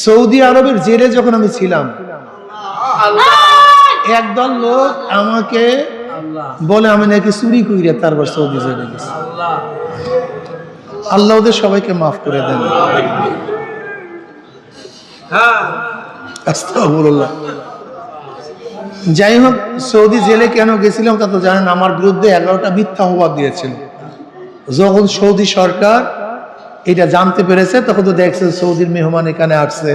Saudi আরবের জেলে যখন আমি ছিলাম, একদল লোক আমাকে বলে আমি নাকি চুরি কইরা তারপর সৌদি জেলে গেছি। আল্লাহ ওদের সবাইকে মাফ করে দেন। আস্তাগফিরুল্লাহ। যাই হোক, সৌদি জেলে কেন গেছিলাম তা তো জানেন। আমার বিরুদ্ধে 11টা মিথ্যা অপবাদ দিয়েছিল। যখন সৌদি সরকার এটা জানতে পেরেছে তখন তো দেখছে সৌদির মেহমান এখানে আসছে,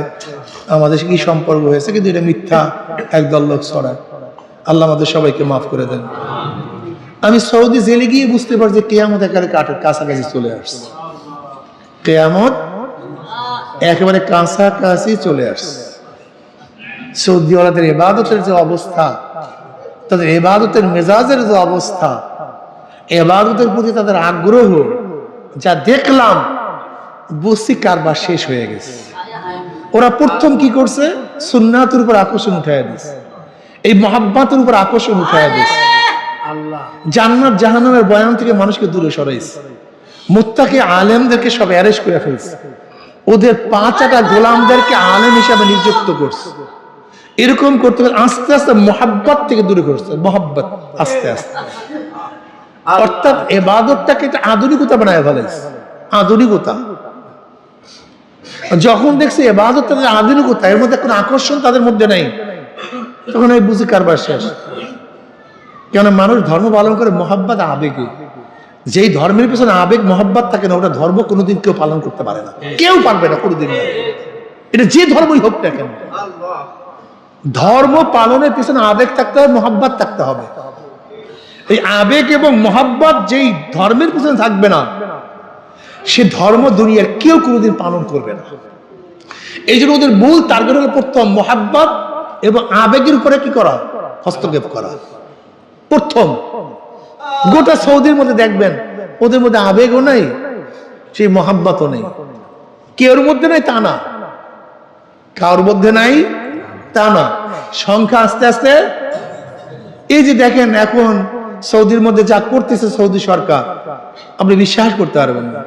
আমাদের কি সম্পর্ক হয়েছে, কিন্তু এটা মিথ্যা একদল লোক ছড়ায়। আল্লাহ আমাদের সবাইকে মাফ করে দেন। আমি সৌদি জেলে গিয়ে বুঝতে পারছি কিয়ামত একেবারে কাছাকাছি চলে আসছে। কিয়ামত একেবারে কাছাকাছি চলে আসছে। সৌদিওয়ালাদের ইবাদতের যে অবস্থা, তাদের ইবাদতের মেজাজের যে অবস্থা, ইবাদতের প্রতি তাদের আগ্রহ যা দেখলাম, বুঝছি কারবার শেষ হয়ে গেছে। ওরা প্রথম কি করছে? সুন্নাতের উপর আকর্ষণ উঠাইয়া দিচ্ছে, এই মহাব্বতের উপর আকর্ষণ উঠাইয়া দিচ্ছে, জান্নাত জাহান্নামের বয়ান থেকে মানুষকে দূরে সরাইছে, মুত্তাকি আলেমদেরকে সব অ্যারেস্ট করে ফেলছে, ওদের 5টা গোলামদেরকে আলেম হিসাবে নিযুক্ত করছে। এরকম করতে আস্তে আস্তে মহাব্বত থেকে দূরে করছে। মহাব্বত আস্তে আস্তে, অর্থাৎ ইবাদতটাকে একটা আধুনিকতা বানায় ফেলেছে। আধুনিকতা যখন দেখছে ইবাদত তাদের আধুনিকতা, এর মধ্যে কোনো আকর্ষণ তাদের মধ্যে নেই, তখন এই বুঝি কারবার শেষ। কেন মানুষ ধর্ম পালন করে মহাব্বত আবেগে। যেই ধর্মের পিছনে আবেগ মহাব্বত থাকে না, ওটা ধর্ম কোনোদিন কেউ পালন করতে পারে না, কেউ পারবে না কোনোদিন। এটা যে ধর্মই হোক না কেন, ধর্ম পালনের পিছনে আবেগ থাকতে হবে, মহাব্বত থাকতে হবে। এই আবেগ এবং মহাব্বত যেই ধর্মের পিছনে থাকবে না, সে ধর্ম দুনিয়ার কেউ কোনোদিন পালন করবে না। এই জন্য ওদের মূল টার্গেট হলো প্রথম মহাব্বত এবং আবেগের উপরে কি করা? হস্তক্ষেপ করা। প্রথম গোটা সৌদির মধ্যে দেখবেন ওদের মধ্যে আবেগও নেই, সেই মহাব্বতও নেই। কেউর মধ্যে নাই তা না, কারোর মধ্যে নাই তা না। সংখ্যা আস্তে আস্তে, এই যে দেখেন এখন সৌদির মধ্যে যা করতেছে সৌদি সরকার, আপনি বিশ্বাস করতে পারবেন না।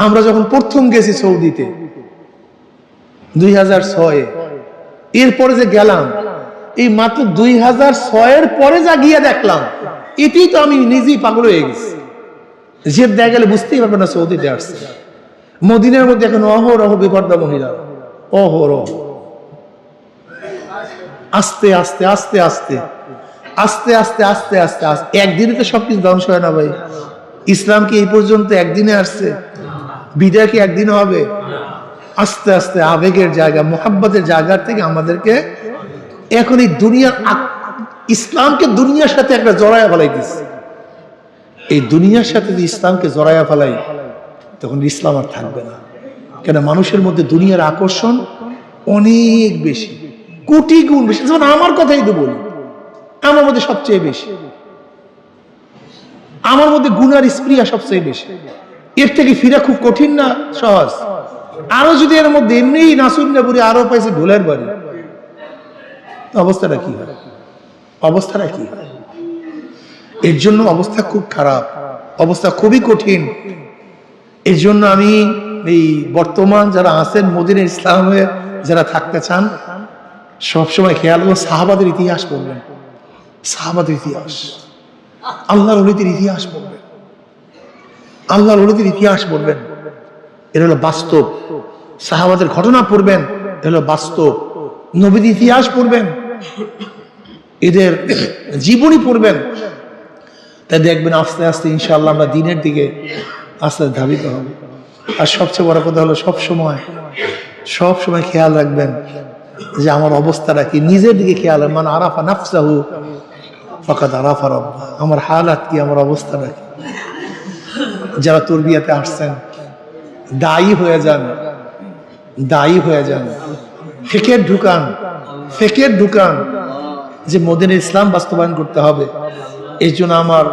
আমরা যখন প্রথম গেছি সৌদিতে 2006-এ, এরপরে যে গেলাম, এই মাত্র 2006-এর পরে যা গিয়ে দেখলাম, এতেই তো আমি নিজেই পাগল হয়ে গেছি। যে দেখা গেলে বুঝতেই পারবে না সৌদিতে আসছে। মদিনার মধ্যে এখন অহরহ বেপর্দা মহিলা, অহরহ। আস্তে আস্তে আস্তে আস্তে আস্তে আস্তে আস্তে আস্তে আস্তে একদিনে তো সবকিছু ধ্বংস হয় না ভাই। ইসলাম কি এই পর্যন্ত একদিনে আসছে? বিদায় কি একদিনে হবে? আস্তে আস্তে আবেগের জায়গা, মোহাব্বতের জায়গা থেকে আমাদেরকে এখন এই দুনিয়ার, ইসলামকে দুনিয়ার সাথে একটা জড়াইয়া ফেলাই দিচ্ছে। এই দুনিয়ার সাথে যদি ইসলামকে জড়াইয়া ফেলাই, তখন ইসলাম আর থাকবে না। কেন? মানুষের মধ্যে দুনিয়ার আকর্ষণ অনেক বেশি, কোটি গুণ বেশি। যেমন আমার কথাই তো বলি, আমার মধ্যে সবচেয়ে বেশি, আমার মধ্যে গুনার স্প্রিয়া সবচেয়ে বেশি। এর থেকে ফিরা খুব কঠিন না, সহজ। আরো যদি এর মধ্যে এমনি নাসুন্না বুড়ি আরো পাইছে ঢোলের বাড়ি, অবস্থাটা কি হয়? অবস্থাটা কি হয়? এর জন্য অবস্থা খুব খারাপ, অবস্থা খুবই কঠিন। এর জন্য আমি এই বর্তমান যারা আছেন মদিনা ইসলামে যারা থাকতে চান, সবসময় খেয়াল করুন সাহাবাদের ইতিহাস পড়বেন, সাহাবাদের ইতিহাস, আল্লাহর ওলিদের ইতিহাস পড়বেন, আল্লাহর ওলিদের ইতিহাস পড়বেন। এর হলো বাস্তব। সাহাবাদের ঘটনা পড়বেন, এর হলো বাস্তব। নবীর ইতিহাস পড়বেন, এদের জীবনী পড়বেন, তাই দেখবেন আস্তে আস্তে ইনশাআল্লাহ আমরা দিনের দিকে আস্তে আস্তে ধাবিত হব। আর সবচেয়ে বড় কথা হলো সবসময় খেয়াল রাখবেন যে আমার অবস্থাটা কি, নিজের দিকে খেয়াল। মান আরাফা নাফসাহু ফাকাদ আরাফা রাব্বাহ। আমার হালাত কি, আমার অবস্থাটা কি? যারা তরবিয়াতে আসছেন, দায়ী হয়ে যান, দায়ী হয়ে যান, ফেকের ঢুকান যে মদিনা ইসলাম বাস্তবায়ন করতে হবে। এই জন্য আমার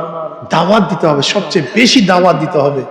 দাওয়াত দিতে হবে, সবচেয়ে বেশি দাওয়াত দিতে হবে।